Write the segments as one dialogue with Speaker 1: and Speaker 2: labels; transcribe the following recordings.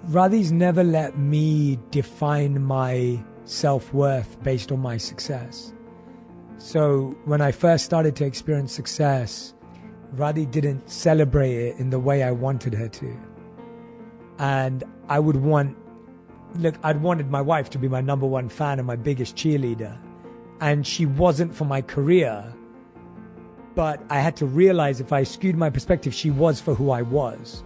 Speaker 1: Radhi's never let me define my self-worth based on my success. So when I first started to experience success, Radhi didn't celebrate it in the way I wanted her to. And I'd wanted my wife to be my number one fan and my biggest cheerleader. And she wasn't for my career. But I had to realize if I skewed my perspective, she was for who I was.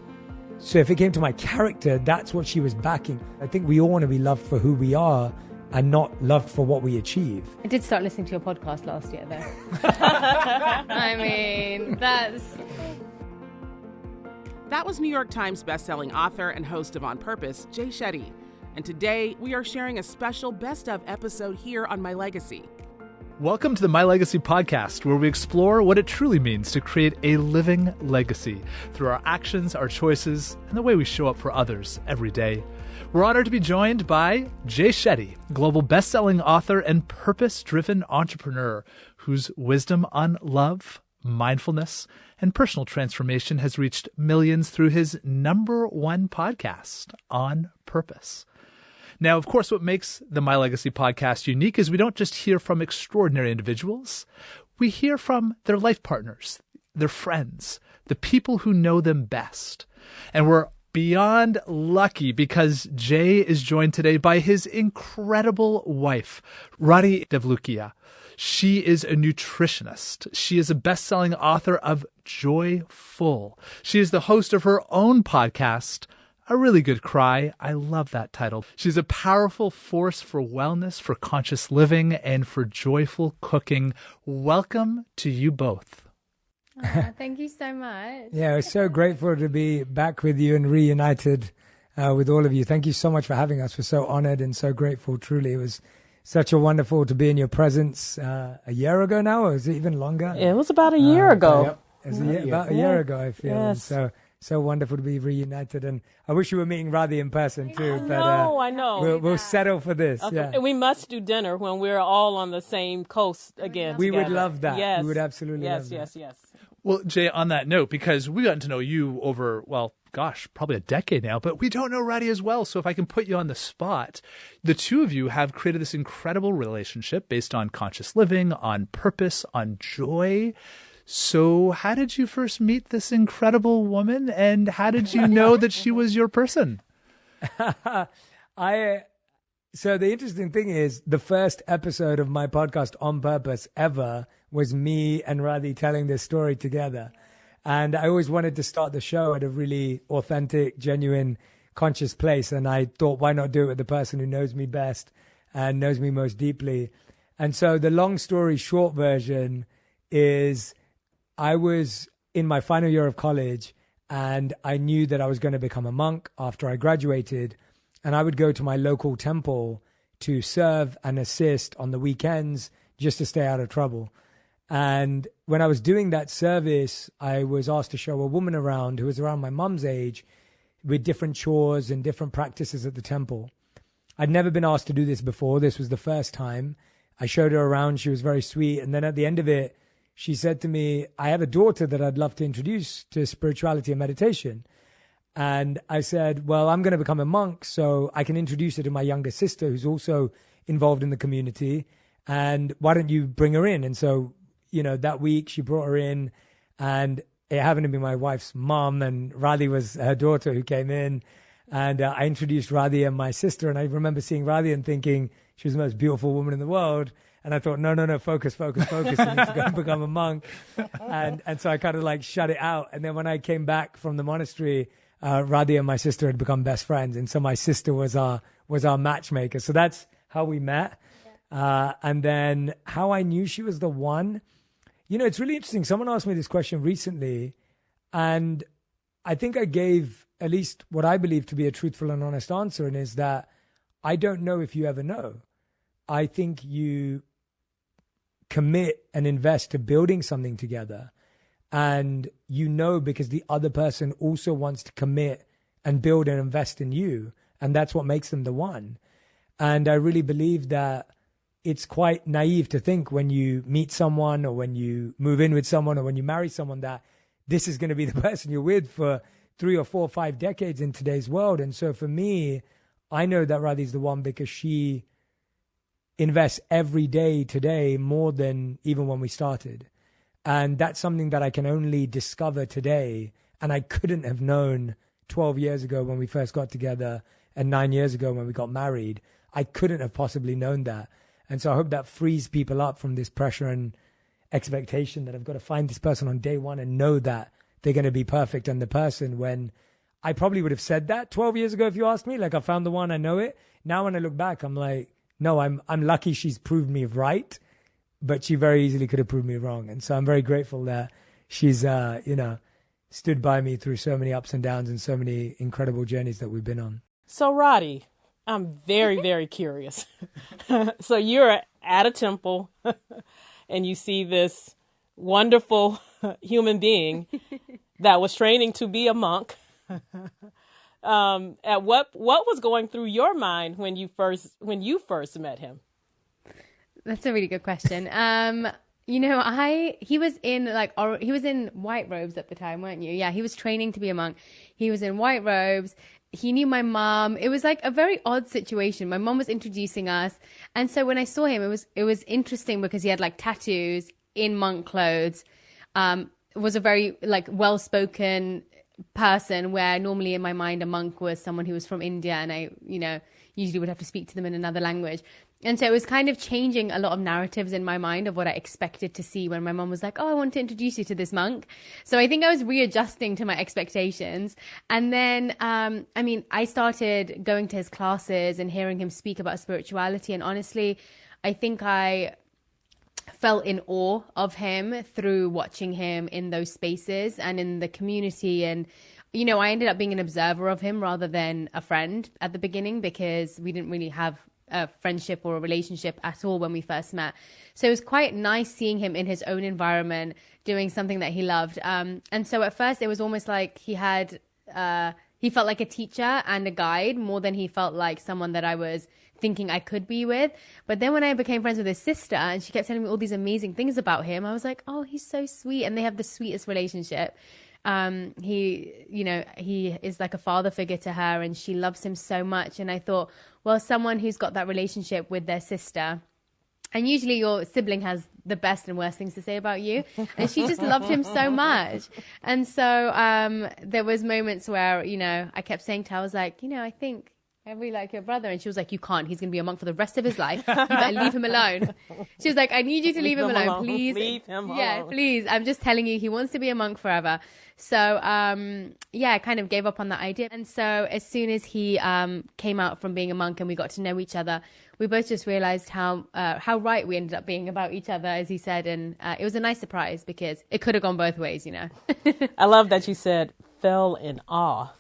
Speaker 1: So if it came to my character, that's what she was backing. I think we all want to be loved for who we are and not loved for what we achieve.
Speaker 2: I did start listening to your podcast last year, though. I mean,
Speaker 3: That was New York Times bestselling author and host of On Purpose, Jay Shetty. And today, we are sharing a special best of episode here on My Legacy.
Speaker 4: Welcome to the My Legacy podcast, where we explore what it truly means to create a living legacy through our actions, our choices, and the way we show up for others every day. We're honored to be joined by Jay Shetty, global best-selling author and purpose-driven entrepreneur whose wisdom on love, mindfulness, and personal transformation has reached millions through his number one podcast, On Purpose. Now, of course, what makes the My Legacy podcast unique is we don't just hear from extraordinary individuals. We hear from their life partners, their friends, the people who know them best. And we're beyond lucky because Jay is joined today by his incredible wife, Radhi Devlukia. She is a nutritionist. She is a best-selling author of Joyful. She is the host of her own podcast, A Really Good Cry. I love that title. She's a powerful force for wellness, for conscious living, and for joyful cooking. Welcome to you both.
Speaker 2: thank you so much.
Speaker 1: Yeah, we're so grateful to be back with you and reunited with all of you. Thank you so much for having us. We're so honored and so grateful. Truly, it was such a wonderful to be in your presence a year ago now, or is it even longer?
Speaker 5: It was about a year ago.
Speaker 1: Yep. It was about a year ago, I feel. Yes. And so wonderful to be reunited. And I wish you were meeting Radhi in person too.
Speaker 5: I know.
Speaker 1: We'll settle for this.
Speaker 5: Okay.
Speaker 1: Yeah.
Speaker 5: And we must do dinner when we're all on the same coast again.
Speaker 1: We
Speaker 5: together.
Speaker 1: would love that.
Speaker 5: Yes.
Speaker 1: We would absolutely love that.
Speaker 5: Yes.
Speaker 4: Well, Jay, on that note, because we've gotten to know you over, probably a decade now, but we don't know Radhi as well. So if I can put you on the spot, the two of you have created this incredible relationship based on conscious living, on purpose, on joy. So how did you first meet this incredible woman, and how did you know that she was your person?
Speaker 1: So the interesting thing is the first episode of my podcast On Purpose ever was me and Radhi telling this story together. And I always wanted to start the show at a really authentic, genuine, conscious place. And I thought, why not do it with the person who knows me best and knows me most deeply? And so the long story short version is I was in my final year of college and I knew that I was going to become a monk after I graduated. And I would go to my local temple to serve and assist on the weekends just to stay out of trouble. And when I was doing that service, I was asked to show a woman around who was around my mum's age with different chores and different practices at the temple. I'd never been asked to do this before. This was the first time. I showed her around. She was very sweet. And then at the end of it, she said to me, I have a daughter that I'd love to introduce to spirituality and meditation. And I said, well, I'm going to become a monk, so I can introduce her to my younger sister who's also involved in the community. And why don't you bring her in? And so, that week she brought her in, and it happened to be my wife's mom, and Radhi was her daughter who came in. And I introduced Radhi and my sister. And I remember seeing Radhi and thinking she was the most beautiful woman in the world. And I thought, no, focus. You need to go and become a monk. And so I kind of shut it out. And then when I came back from the monastery, Radhi and my sister had become best friends. And so my sister was our matchmaker. So that's how we met. And then how I knew she was the one. It's really interesting. Someone asked me this question recently, and I think I gave at least what I believe to be a truthful and honest answer, and is that I don't know if you ever know. I think you commit and invest to building something together, and because the other person also wants to commit and build and invest in you, and that's what makes them the one. And I really believe that it's quite naive to think when you meet someone or when you move in with someone or when you marry someone that this is going to be the person you're with for 3 or 4 or 5 decades in today's world. And so for me, I know that Radhi's the one because she invests every day today more than even when we started. And that's something that I can only discover today. And I couldn't have known 12 years ago when we first got together and 9 years ago when we got married. I couldn't have possibly known that. And so I hope that frees people up from this pressure and expectation that I've got to find this person on day one and know that they're going to be perfect and the person, when I probably would have said that 12 years ago if you asked me, like I found the one, I know it. Now when I look back, I'm like, no, I'm lucky she's proved me right, but she very easily could have proved me wrong. And so I'm very grateful that she's, stood by me through so many ups and downs and so many incredible journeys that we've been on.
Speaker 5: So, Radhi, I'm very, very curious. So you're at a temple and you see this wonderful human being that was training to be a monk. At what was going through your mind when you first met him?
Speaker 2: That's a really good question. He was in white robes at the time, weren't you? Yeah, he was training to be a monk. He was in white robes. He knew my mom. It was like a very odd situation. My mom was introducing us. And so when I saw him, it was interesting because he had like tattoos in monk clothes. Was a very like well-spoken person, where normally in my mind a monk was someone who was from India, and I, usually would have to speak to them in another language. And so it was kind of changing a lot of narratives in my mind of what I expected to see when my mom was like, oh, I want to introduce you to this monk. So I think I was readjusting to my expectations. And then, I started going to his classes and hearing him speak about spirituality. And honestly, I think I fell in awe of him through watching him in those spaces and in the community. And I ended up being an observer of him rather than a friend at the beginning, because we didn't really have a friendship or a relationship at all when we first met. So it was quite nice seeing him in his own environment doing something that he loved. And so at first it was almost like he felt like a teacher and a guide more than he felt like someone that I was thinking I could be with. But then when I became friends with his sister and she kept telling me all these amazing things about him, I was like, oh, he's so sweet. And they have the sweetest relationship. He is like a father figure to her, and she loves him so much. And I thought, well, someone who's got that relationship with their sister, and usually your sibling has the best and worst things to say about you, and she just loved him so much. And so there was moments where, I kept saying to her, I was like, I think I really like your brother. And she was like, you can't. He's going to be a monk for the rest of his life. You better leave him alone. She was like, I need you to leave him alone, please.
Speaker 5: Leave him alone.
Speaker 2: Yeah, please. I'm just telling you, he wants to be a monk forever. So, I kind of gave up on that idea. And so as soon as he came out from being a monk and we got to know each other, we both just realized how right we ended up being about each other, as he said. And it was a nice surprise because it could have gone both ways,
Speaker 5: I love that you said fell in awe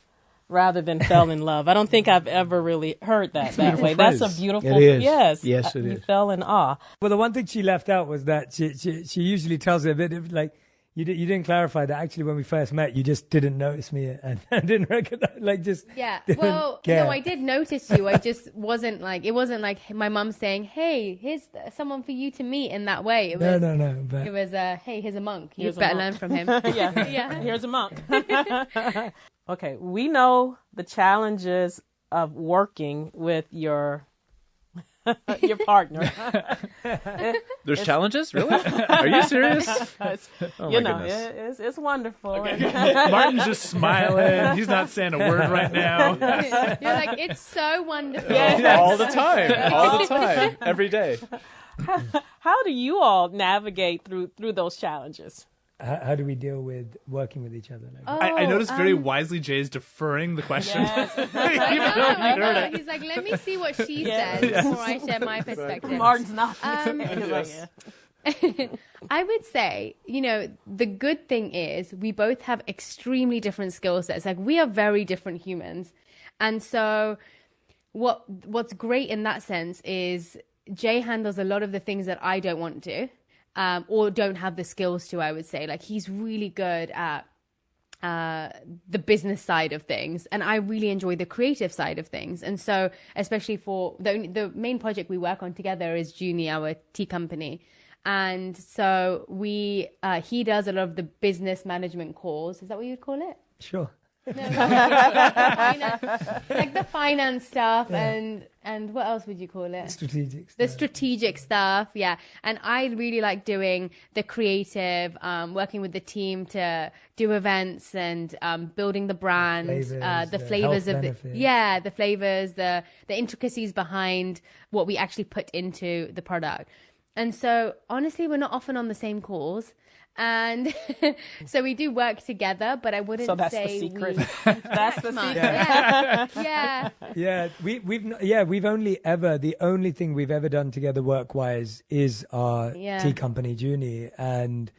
Speaker 5: rather than fell in love. I don't think I've ever really heard that way.
Speaker 4: Phrase.
Speaker 5: That's a beautiful,
Speaker 1: It is.
Speaker 5: yes.
Speaker 4: Yes, it
Speaker 5: you
Speaker 4: is.
Speaker 5: fell in awe.
Speaker 1: Well, the one thing she left out was that she usually tells her a bit of like, you didn't clarify that actually when we first met, you just didn't notice me and didn't recognize,
Speaker 2: Yeah.
Speaker 1: didn't
Speaker 2: Well,
Speaker 1: care.
Speaker 2: no, I did notice you. I just it wasn't like my mum saying, hey, here's someone for you to meet in that way. It was,
Speaker 1: No. But
Speaker 2: It was, hey, here's a monk. You
Speaker 5: Here's a
Speaker 2: better
Speaker 5: monk.
Speaker 2: learn from him.
Speaker 5: Yeah.
Speaker 2: Yeah.
Speaker 5: Here's a monk. Okay. We know the challenges of working with your partner.
Speaker 4: There's challenges? Really? Are you serious? Oh, my
Speaker 5: goodness. It's wonderful.
Speaker 4: Martin's just smiling. He's not saying a word right now.
Speaker 2: You're like, it's so wonderful.
Speaker 5: Yeah.
Speaker 4: All the time. Every day.
Speaker 5: How do you all navigate through those challenges?
Speaker 1: how do we deal with working with each other?
Speaker 4: I noticed very wisely Jay's deferring the question.
Speaker 5: Yes.
Speaker 2: I know. He's like, let me see what she says before I share my perspective.
Speaker 5: Martin's not.
Speaker 2: I would say, the good thing is we both have extremely different skill sets. Like, we are very different humans. And so what's great in that sense is Jay handles a lot of the things that I don't want to, or don't have the skills to, I would say. Like, he's really good at the business side of things, and I really enjoy the creative side of things. And so, especially for the main project we work on together is Junie, our tea company. And so he does a lot of the business management calls. Is that what you'd call it?
Speaker 1: Sure.
Speaker 2: Like the finance stuff and what else would you call it? The strategic stuff, yeah. And I really like doing the creative, working with the team to do events and building the brand, the flavors of the flavors, the intricacies behind what we actually put into the product. And so honestly, we're not often on the same calls. And so we do work together, but I wouldn't say
Speaker 5: that's the secret.
Speaker 2: That's the secret.
Speaker 1: Yeah. We've only ever, the only thing we've ever done together work-wise is our tea company, Junie. And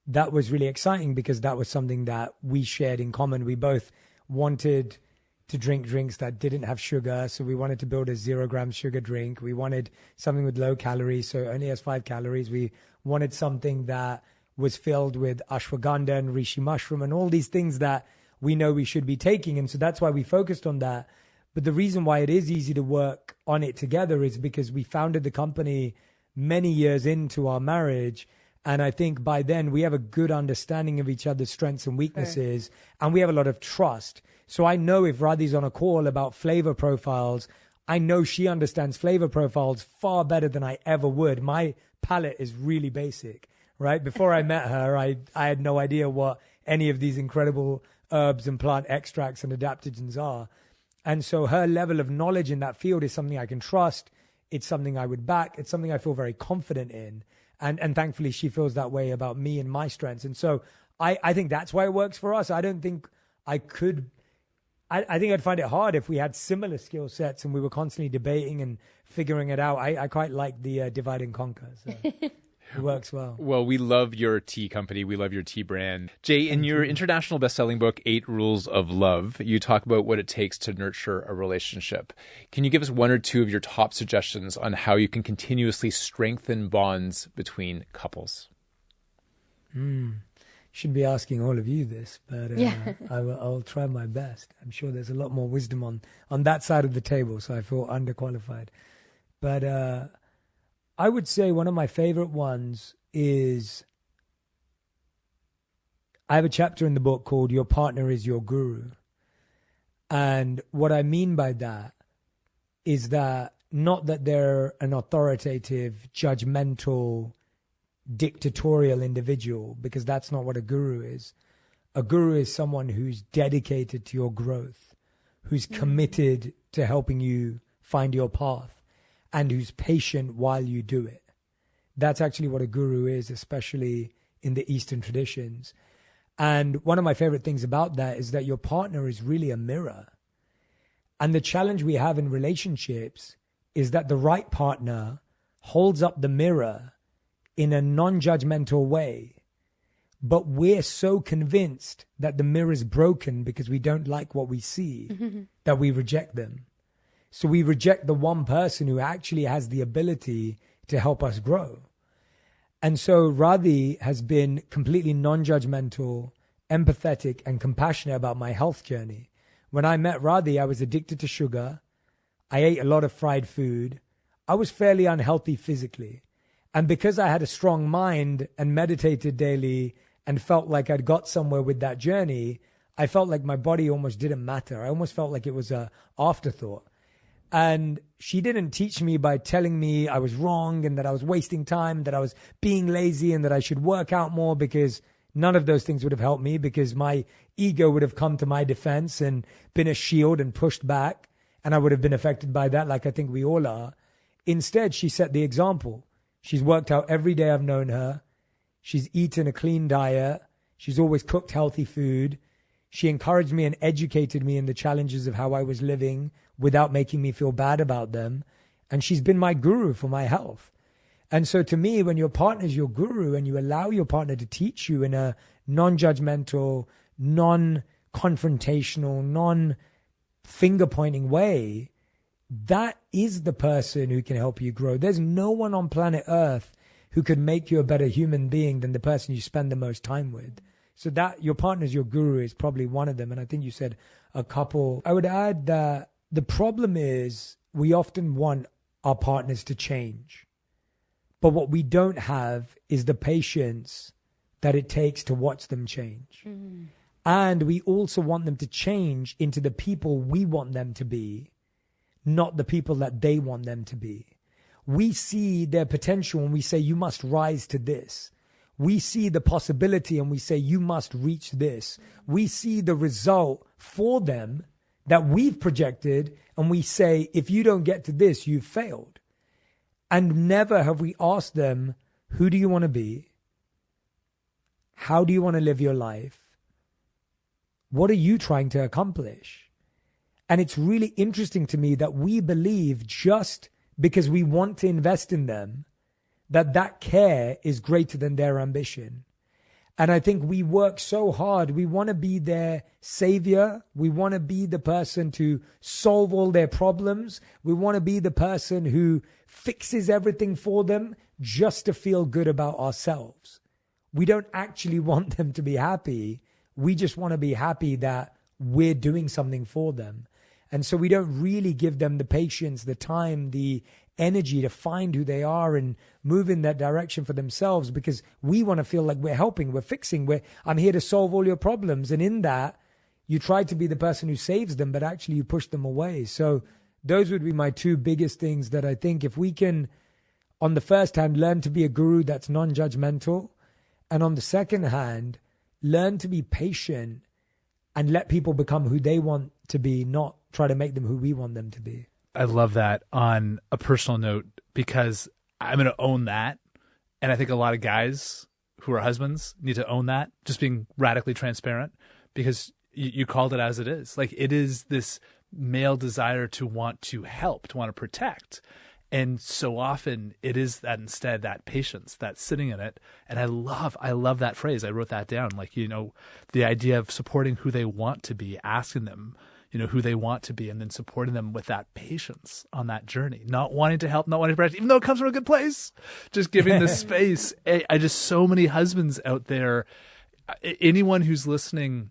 Speaker 1: that was really exciting because that was something that we shared in common. We both wanted to drink drinks that didn't have sugar. So we wanted to build a 0-gram sugar drink. We wanted something with low calories, so it only has 5 calories. We wanted something that was filled with ashwagandha and reishi mushroom and all these things that we know we should be taking. And so that's why we focused on that. But the reason why it is easy to work on it together is because we founded the company many years into our marriage. And I think by then we have a good understanding of each other's strengths and weaknesses, and we have a lot of trust. So I know if Radhi's on a call about flavor profiles, I know she understands flavor profiles far better than I ever would. My palate is really basic. Right? Before I met her, I had no idea what any of these incredible herbs and plant extracts and adaptogens are. And so her level of knowledge in that field is something I can trust. It's something I would back. It's something I feel very confident in. And thankfully, she feels that way about me and my strengths. And so I think that's why it works for us. I don't think I could... I think I'd find it hard if we had similar skill sets and we were constantly debating and figuring it out. I quite like the divide and conquer. So. It works well.
Speaker 6: Well, we love your tea company. We love your tea brand. Jay, in your international best-selling book, 8 Rules of Love, you talk about what it takes to nurture a relationship. Can you give us 1 or 2 of your top suggestions on how you can continuously strengthen bonds between couples?
Speaker 1: Should be asking all of you this, but I'll try my best. I'm sure there's a lot more wisdom on that side of the table, so I feel underqualified. But I would say one of my favorite ones is, I have a chapter in the book called Your Partner is Your Guru. And what I mean by that is that not that they're an authoritative, judgmental, dictatorial individual, because that's not what a guru is. A guru is someone who's dedicated to your growth, who's committed to helping you find your path, and who's patient while you do it. That's actually what a guru is, especially in the Eastern traditions. And one of my favorite things about that is that your partner is really a mirror. And the challenge we have in relationships is that the right partner holds up the mirror in a non-judgmental way. But we're so convinced that the mirror is broken because we don't like what we see that we reject them. So we reject the one person who actually has the ability to help us grow. And so Radhi has been completely non-judgmental, empathetic, and compassionate about my health journey. When I met Radhi, I was addicted to sugar. I ate a lot of fried food. I was fairly unhealthy physically. And because I had a strong mind and meditated daily and felt like I'd got somewhere with that journey, I felt like my body almost didn't matter. I almost felt like it was an afterthought. And she didn't teach me by telling me I was wrong and that I was wasting time, that I was being lazy and that I should work out more, because none of those things would have helped me, because my ego would have come to my defense and been a shield and pushed back. And I would have been affected by that, like I think we all are. Instead, she set the example. She's worked out every day I've known her. She's eaten a clean diet. She's always cooked healthy food. She encouraged me and educated me in the challenges of how I was living without making me feel bad about them. And she's been my guru for my health. And so to me, when your partner's your guru and you allow your partner to teach you in a non-judgmental, non-confrontational, non-finger-pointing way, that is the person who can help you grow. There's no one on planet Earth who could make you a better human being than the person you spend the most time with. So that your partner's your guru is probably one of them. And I think you said a couple. I would add that the problem is we often want our partners to change. But what we don't have is the patience that it takes to watch them change. And we also want them to change into the people we want them to be, not the people that they want them to be. We see their potential and we say, you must rise to this. We see the possibility and we say, you must reach this. We see the result for them that we've projected and we say, if you don't get to this, you've failed. And never have we asked them, who do you want to be? How do you want to live your life? What are you trying to accomplish? And it's really interesting to me that we believe just because we want to invest in them, that care is greater than their ambition. And I think we work so hard. We want to be their savior. We want to be the person to solve all their problems. We want to be the person who fixes everything for them just to feel good about ourselves. We don't actually want them to be happy. We just want to be happy that we're doing something for them. And so we don't really give them the patience, the time, the energy to find who they are and move in that direction for themselves, because we want to feel like we're helping, we're fixing, I'm here to solve all your problems. And in that, you try to be the person who saves them, but actually you push them away. So those would be my two biggest things that I think if we can, on the first hand, learn to be a guru that's non-judgmental, and on the second hand, learn to be patient and let people become who they want to be, not try to make them who we want them to be.
Speaker 4: I love that on a personal note, because I'm going to own that. And I think a lot of guys who are husbands need to own that, just being radically transparent, because you called it as it is. Like, it is this male desire to want to help, to want to protect. And so often it is that instead, that patience, that sitting in it. And I love that phrase. I wrote that down. Like, the idea of supporting who they want to be, asking them, who they want to be, and then supporting them with that patience on that journey, not wanting to help, not wanting to protect, even though it comes from a good place, just giving the space. I just, so many husbands out there, anyone who's listening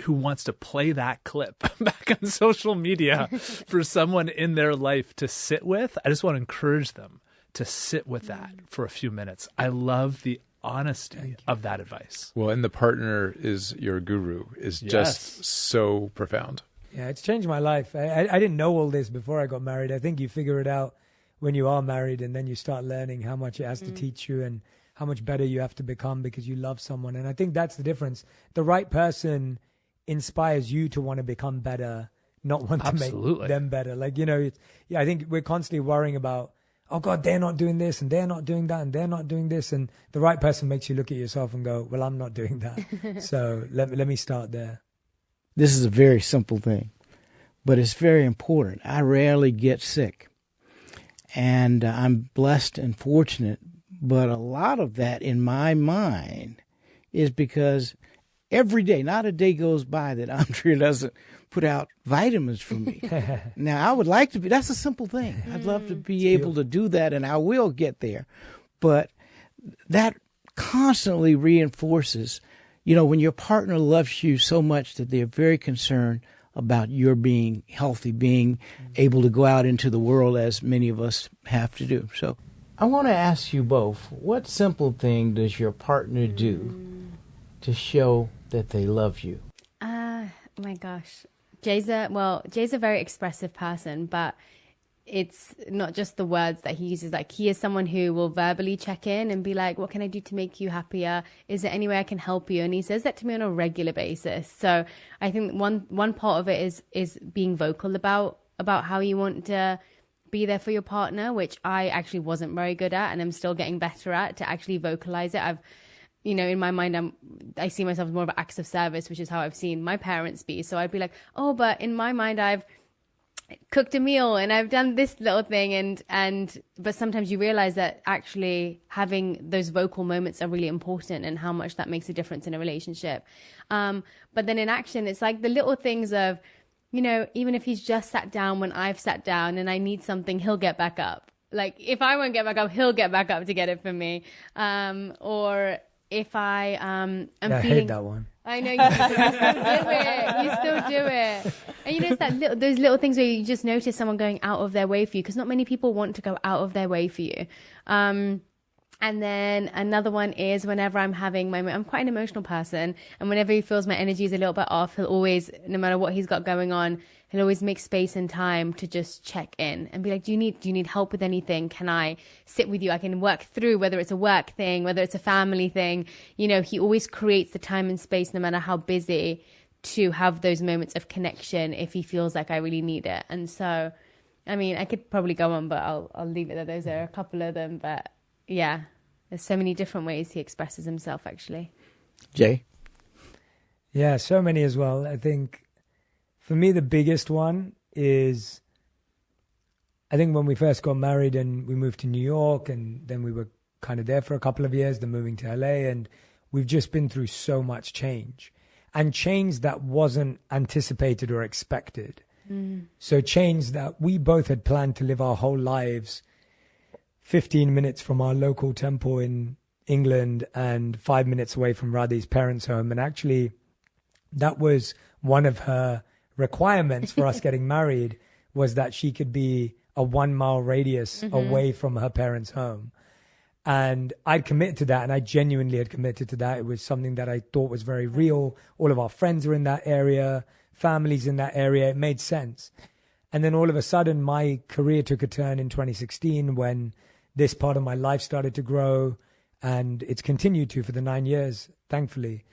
Speaker 4: who wants to play that clip back on social media for someone in their life to sit with, I just want to encourage them to sit with that for a few minutes. I love the honesty of that advice.
Speaker 6: Well, and the partner is your guru is just so profound.
Speaker 1: Yeah, it's changed my life. I didn't know all this before I got married. I think you figure it out when you are married, and then you start learning how much it has to teach you and how much better you have to become because you love someone. And I think that's the difference. The right person inspires you to want to become better, not want to make them better. Like, I think we're constantly worrying about, oh God, they're not doing this and they're not doing that and they're not doing this. And the right person makes you look at yourself and go, well, I'm not doing that. So let me start there.
Speaker 7: This is a very simple thing, but it's very important. I rarely get sick, and I'm blessed and fortunate. But a lot of that in my mind is because every day, not a day goes by that Arndrea doesn't put out vitamins for me. Now, I would like to be, that's a simple thing. I'd love to be able to do that, and I will get there. But that constantly reinforces, when your partner loves you so much that they're very concerned about your being healthy, being able to go out into the world as many of us have to do. So I want to ask you both, what simple thing does your partner do to show that they love you?
Speaker 2: My gosh. Jay's a very expressive person, but it's not just the words that he uses. Like, he is someone who will verbally check in and be like, what can I do to make you happier? Is there any way I can help you? And he says that to me on a regular basis. So I think one part of it is being vocal about how you want to be there for your partner, which I actually wasn't very good at, and I'm still getting better at, to actually vocalize it. In my mind, I see myself as more of an acts of service, which is how I've seen my parents be. So I'd be like, oh, but in my mind, I've cooked a meal and I've done this little thing. But sometimes you realize that actually having those vocal moments are really important, and how much that makes a difference in a relationship. But then in action, it's like the little things of, even if he's just sat down when I've sat down and I need something, he'll get back up. Like, if I won't get back up, he'll get back up to get it for me. Or if I am feeling,
Speaker 1: I hate that one.
Speaker 2: I know you still do it. And it's those little things where you just notice someone going out of their way for you, because not many people want to go out of their way for you. And then another one is whenever I'm quite an emotional person. And whenever he feels my energy is a little bit off, he'll always, no matter what he's got going on, he'll always make space and time to just check in and be like, do you need help with anything? Can I sit with you? I can work through, whether it's a work thing, whether it's a family thing. You know, he always creates the time and space, no matter how busy, to have those moments of connection if he feels like I really need it. And so, I mean, I could probably go on, but I'll leave it there. Those are a couple of them, but yeah, there's so many different ways he expresses himself, actually.
Speaker 7: Jay?
Speaker 1: Yeah, so many as well. I think for me, the biggest one is, I think when we first got married and we moved to New York, and then we were kind of there for a couple of years, then moving to LA, and we've just been through so much change, and change that wasn't anticipated or expected. So change that we both had planned to live our whole lives 15 minutes from our local temple in England and 5 minutes away from Radhi's parents' home. And actually, that was one of her requirements for us getting married, was that she could be a 1 mile radius away from her parents' home. And I'd committed to that, and I genuinely had committed to that. It was something that I thought was very real. All of our friends are in that area, families in that area. It made sense. And then all of a sudden, my career took a turn in 2016 when this part of my life started to grow, and it's continued to for the 9 years, thankfully.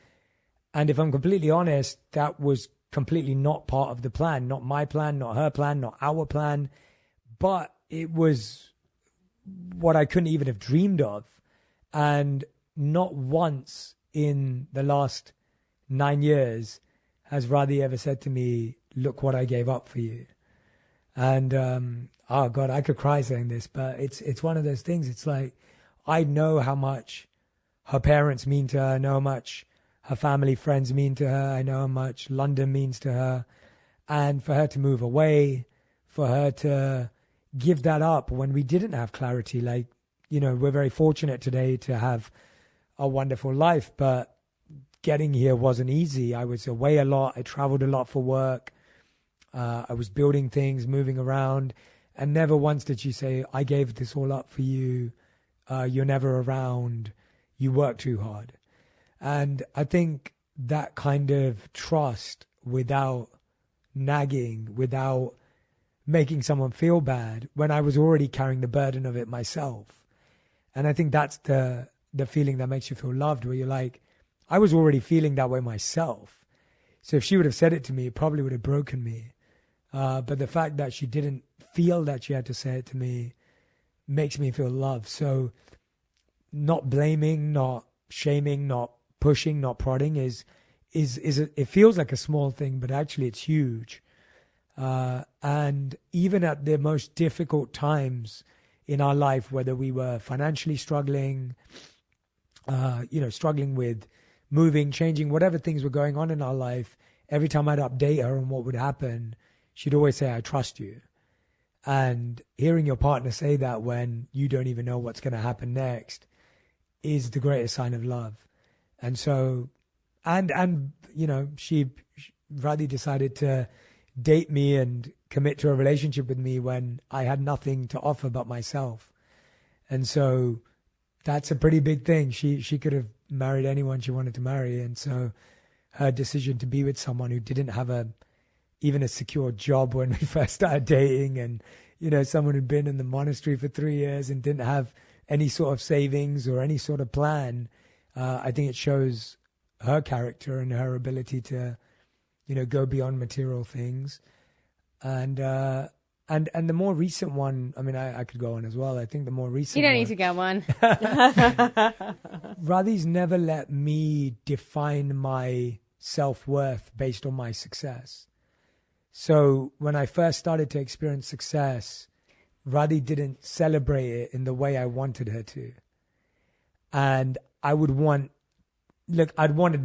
Speaker 1: And if I'm completely honest, that was completely not part of the plan, not my plan, not her plan, not our plan, but it was what I couldn't even have dreamed of. And not once in the last 9 years has Radhi ever said to me, look what I gave up for you. And, oh God, I could cry saying this, but it's one of those things. It's like, I know how much her parents mean to her. I know how much her family, friends mean to her. I know how much London means to her. And for her to move away, for her to give that up when we didn't have clarity, like, you know, we're very fortunate today to have a wonderful life, but getting here wasn't easy. I was away a lot. I traveled a lot for work. I was building things, moving around, and never once did she say, I gave this all up for you. You're never around. You work too hard. And I think that kind of trust without nagging, without making someone feel bad, when I was already carrying the burden of it myself. And I think that's the feeling that makes you feel loved, where you're like, I was already feeling that way myself. So if she would have said it to me, it probably would have broken me. But the fact that she didn't feel that she had to say it to me makes me feel loved. So not blaming, not shaming, not pushing, not prodding is it feels like a small thing, but actually it's huge. And even at the most difficult times in our life, whether we were financially struggling, struggling with moving, changing, whatever things were going on in our life, every time I'd update her on what would happen, she'd always say, I trust you. And hearing your partner say that when you don't even know what's going to happen next is the greatest sign of love. And so, and Radhi decided to date me and commit to a relationship with me when I had nothing to offer but myself. And so that's a pretty big thing. She could have married anyone she wanted to marry. And so her decision to be with someone who didn't have even a secure job when we first started dating, and, you know, someone who'd been in the monastery for 3 years and didn't have any sort of savings or any sort of plan, I think it shows her character and her ability to, go beyond material things. And the more recent one, I mean, I could go on as well. I think the more recent
Speaker 2: You don't need to go on.
Speaker 1: Radhi's never let me define my self-worth based on my success. So when I first started to experience success, Radhi didn't celebrate it in the way I wanted her to. And I'd wanted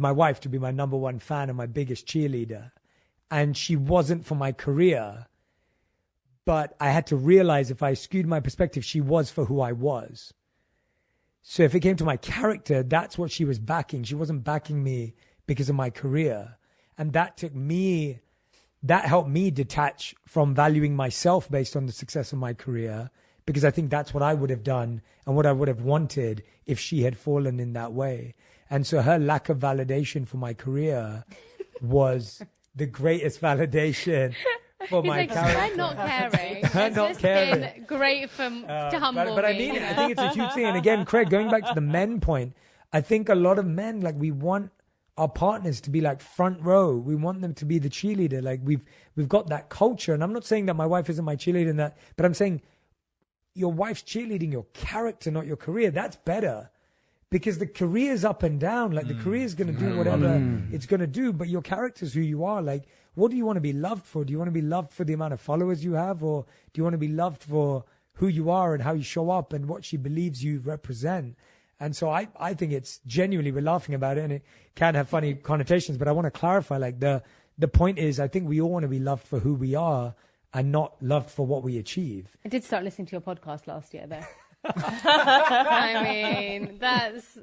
Speaker 1: my wife to be my number one fan and my biggest cheerleader. And she wasn't for my career. But I had to realize, if I skewed my perspective, she was for who I was. So if it came to my character, that's what she was backing. She wasn't backing me because of my career. And that helped me detach from valuing myself based on the success of my career, because I think that's what I would have done and what I would have wanted if she had fallen in that way. And so her lack of validation for my career was the greatest validation for my character.
Speaker 2: Her not caring.
Speaker 1: Her
Speaker 2: It's
Speaker 1: not
Speaker 2: just
Speaker 1: caring.
Speaker 2: been great to humble
Speaker 1: But I
Speaker 2: me,
Speaker 1: mean,
Speaker 2: you know?
Speaker 1: I think it's a huge thing. And again, Craig, going back to the men point, I think a lot of men, like, we want our partners to be like front row. We want them to be the cheerleader. Like, we've got that culture. And I'm not saying that my wife isn't my cheerleader in that, but I'm saying your wife's cheerleading your character, not your career. That's better. Because the career's up and down. Like, the career's going to do whatever it's going to do, but your character's who you are. Like, what do you want to be loved for? Do you want to be loved for the amount of followers you have, or do you want to be loved for who you are and how you show up and what she believes you represent? And so I think it's genuinely, we're laughing about it and it can have funny connotations, but I want to clarify, like, the point is, I think we all want to be loved for who we are and not loved for what we achieve.
Speaker 2: I did start listening to your podcast last year, though. I mean, that's...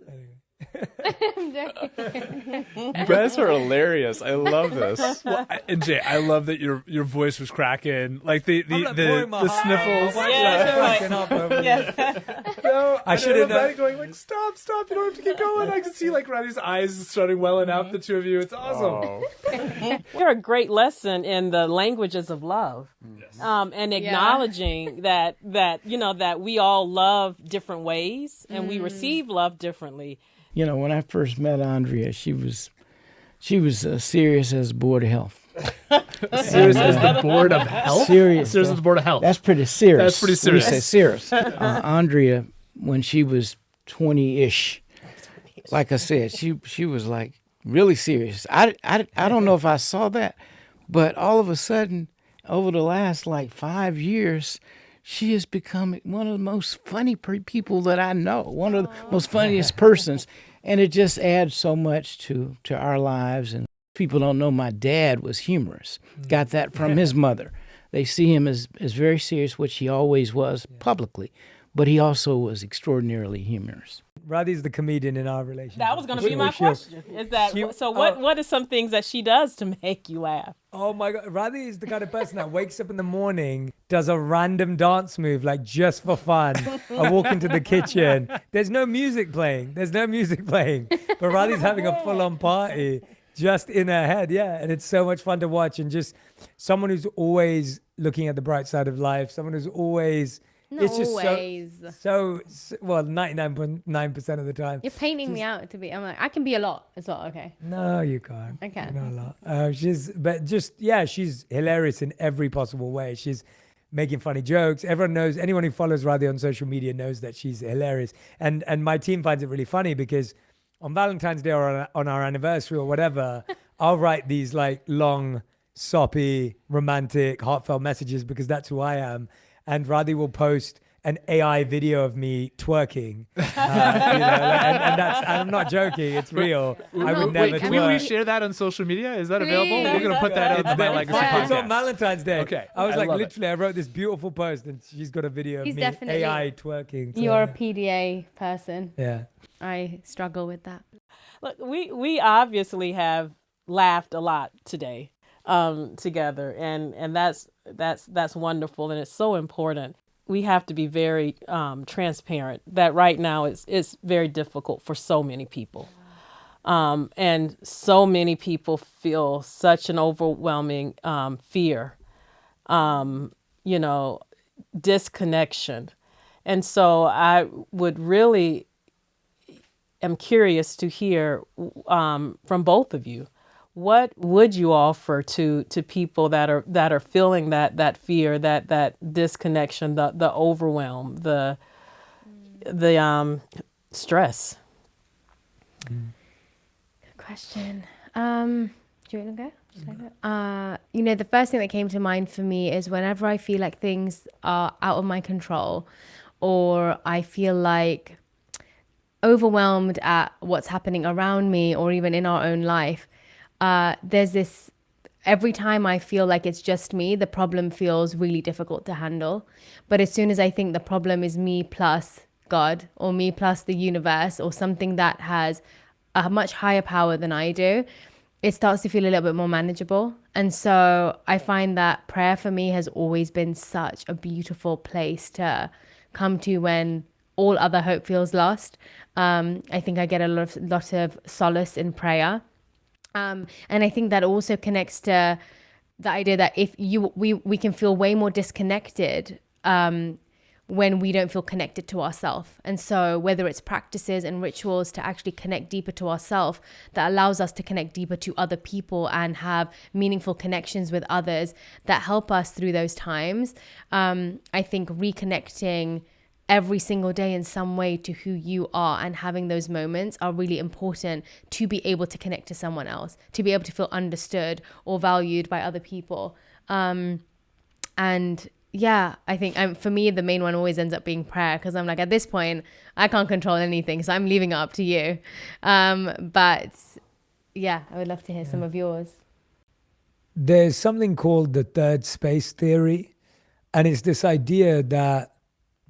Speaker 2: I'm joking.
Speaker 4: You guys are hilarious. I love this. Well, and Jay, I love that your voice was cracking. Like the sniffles. No,
Speaker 1: I should have known.
Speaker 4: Going like, stop. You don't have to keep going. I can see like Radhi's eyes starting welling up. The two of you. It's awesome.
Speaker 5: You're a great lesson in the languages of love, and acknowledging that we all love different ways and we receive love differently.
Speaker 7: You know, when I first met Arndrea, she was serious as the Board of Health.
Speaker 4: Serious as the Board of Health?
Speaker 7: Serious
Speaker 4: as the Board of Health.
Speaker 7: That's pretty serious.
Speaker 4: That's pretty serious.
Speaker 7: We say serious. Arndrea, when she was 20-ish, like I said, she was like really serious. I don't know if I saw that, but all of a sudden, over the last like 5 years, she has become one of the most funny people that I know, one of the most funniest persons. And it just adds so much to our lives. And people don't know my dad was humorous. Got that from his mother. They see him as very serious, which he always was publicly. But he also was extraordinarily humorous.
Speaker 1: Radhi's the comedian in our relationship.
Speaker 5: That was going to be my question. Is that what are some things that she does to make you laugh?
Speaker 1: Oh my God, Radhi is the kind of person that wakes up in the morning, does a random dance move like just for fun. I walk into the kitchen. There's no music playing. But Radhi's having a full-on party just in her head. Yeah, and it's so much fun to watch. And just someone who's always looking at the bright side of life. Someone who's always. It's just so 99.9% of the time.
Speaker 2: You're painting me out to be. I'm like, I can be a lot as well. Okay.
Speaker 1: No, you can't.
Speaker 2: I can.
Speaker 1: You're not a lot. She's hilarious in every possible way. She's making funny jokes. Everyone knows. Anyone who follows Radhi on social media knows that she's hilarious. And my team finds it really funny because on Valentine's Day or on our anniversary or whatever, I'll write these like long, soppy, romantic, heartfelt messages because that's who I am. And Radhi will post an AI video of me twerking, and I'm not joking. It's real. I would never twerk.
Speaker 4: Can we share that on social media? Is that available? We're going to put that out on My Legacy podcast.
Speaker 1: It's on Valentine's Day.
Speaker 4: Okay.
Speaker 1: I was I wrote this beautiful post and she's got a video of me AI twerking.
Speaker 2: You're a PDA person.
Speaker 1: Yeah.
Speaker 2: I struggle with that.
Speaker 5: Look, we obviously have laughed a lot today together, and that's wonderful, and it's so important. We have to be very transparent that right now it's very difficult for so many people. And so many people feel such an overwhelming fear, disconnection. And so I would really am curious to hear from both of you. What would you offer to people that are feeling that fear, that disconnection, the overwhelm, the stress?
Speaker 2: Good question. Do you want to go? The first thing that came to mind for me is whenever I feel like things are out of my control, or I feel like overwhelmed at what's happening around me, or even in our own life. There's this, every time I feel like it's just me, the problem feels really difficult to handle. But as soon as I think the problem is me plus God, or me plus the universe, or something that has a much higher power than I do, it starts to feel a little bit more manageable. And so I find that prayer for me has always been such a beautiful place to come to when all other hope feels lost. I think I get a lot of solace in prayer. And I think that also connects to the idea that we can feel way more disconnected when we don't feel connected to ourselves. And so whether it's practices and rituals to actually connect deeper to ourselves, that allows us to connect deeper to other people and have meaningful connections with others that help us through those times. I think reconnecting every single day in some way to who you are and having those moments are really important to be able to connect to someone else, to be able to feel understood or valued by other people. And yeah, I think for me, the main one always ends up being prayer, because I'm like, at this point, I can't control anything, so I'm leaving it up to you. But yeah, I would love to hear some of yours.
Speaker 1: There's something called the third space theory. And it's this idea that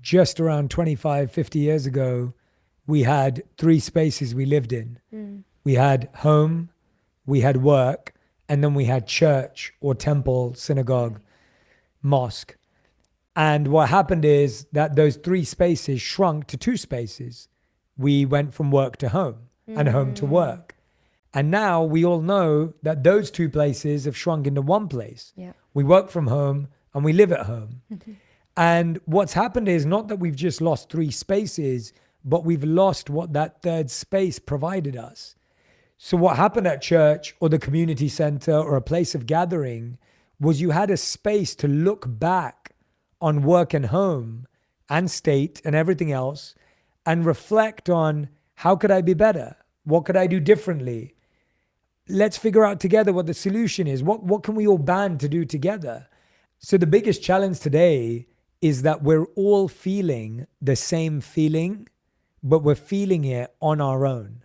Speaker 1: just around 25, 50 years ago, we had three spaces we lived in. We had home, we had work, and then we had church or temple, synagogue, mosque. And what happened is that those three spaces shrunk to two spaces. We went from work to home and home to work. And now we all know that those two places have shrunk into one place.
Speaker 2: Yeah.
Speaker 1: We work from home and we live at home. And what's happened is not that we've just lost three spaces, but we've lost what that third space provided us. So what happened at church or the community center or a place of gathering was you had a space to look back on work and home and state and everything else and reflect on, how could I be better? What could I do differently? Let's figure out together what the solution is. What can we all band to do together? So the biggest challenge today is that we're all feeling the same feeling, but we're feeling it on our own.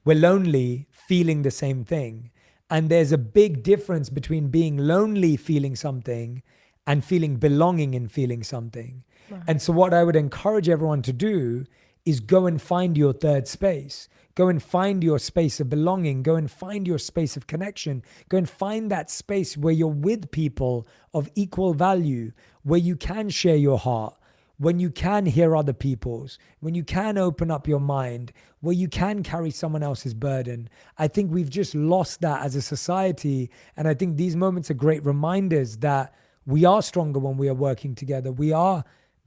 Speaker 1: We're lonely, feeling the same thing. And there's a big difference between being lonely, feeling something, and feeling belonging in feeling something. Wow. And so what I would encourage everyone to do is go and find your third space. Go and find your space of belonging. Go and find your space of connection. Go and find that space where you're with people of equal value, where you can share your heart, when you can hear other people's, when you can open up your mind, where you can carry someone else's burden. I think we've just lost that as a society. And I think these moments are great reminders that we are stronger when we are working together. We are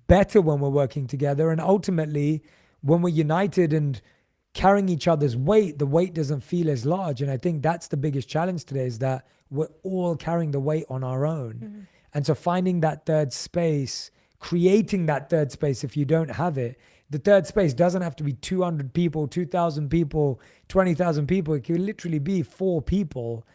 Speaker 1: better when we're working together. And ultimately, when we're united and carrying each other's weight, the weight doesn't feel as large. And I think that's the biggest challenge today, is that we're all carrying the weight on our own. And so finding that third space, creating that third space if you don't have it. The third space doesn't have to be 200 people, 2,000 people, 20,000 people. It can literally be 4 people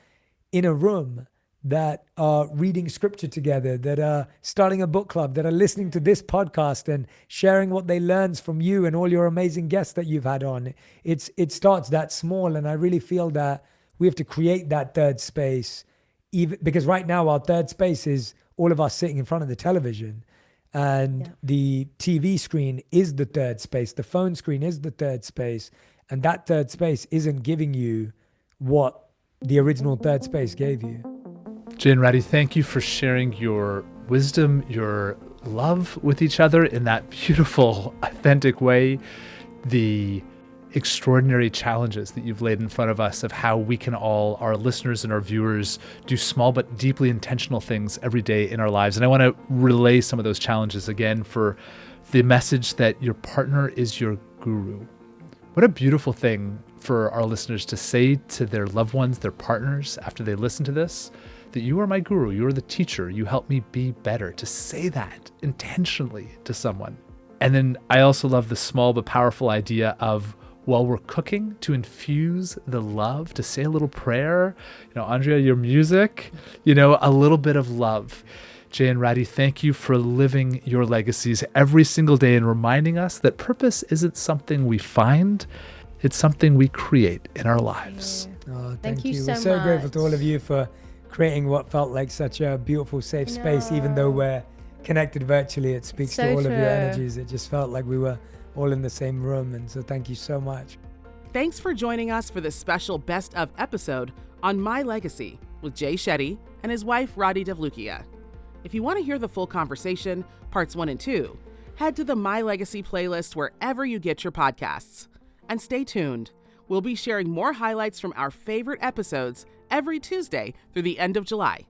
Speaker 1: in a room that are reading scripture together, that are starting a book club, that are listening to this podcast and sharing what they learned from you and all your amazing guests that you've had on. It starts that small, and I really feel that we have to create that third space, even because right now our third space is all of us sitting in front of the television, and the TV screen is the third space, the phone screen is the third space, and that third space isn't giving you what the original third space gave you.
Speaker 4: Jay and Radhi, thank you for sharing your wisdom, your love with each other in that beautiful, authentic way. The extraordinary challenges that you've laid in front of us of how we can all, our listeners and our viewers, do small but deeply intentional things every day in our lives. And I want to relay some of those challenges again for the message that your partner is your guru. What a beautiful thing for our listeners to say to their loved ones, their partners, after they listen to this, that you are my guru, you are the teacher, you help me be better. To say that intentionally to someone. And then I also love the small but powerful idea of, while we're cooking, to infuse the love, to say a little prayer. Arndrea, your music, a little bit of love. Jay and Radhi, thank you for living your legacies every single day and reminding us that purpose isn't something we find, it's something we create in our lives.
Speaker 1: Oh,
Speaker 2: Thank you
Speaker 1: We're so grateful to all of you for creating what felt like such a beautiful, safe space. Even though we're connected virtually, it speaks to all of your energies. It just felt like we were all in the same room. And so thank you so much.
Speaker 3: Thanks for joining us for this special Best of episode on My Legacy with Jay Shetty and his wife, Radhi Devlukia. If you want to hear the full conversation, parts 1 and 2, Head to the My Legacy playlist wherever you get your podcasts. And stay tuned. We'll be sharing more highlights from our favorite episodes every Tuesday through the end of July.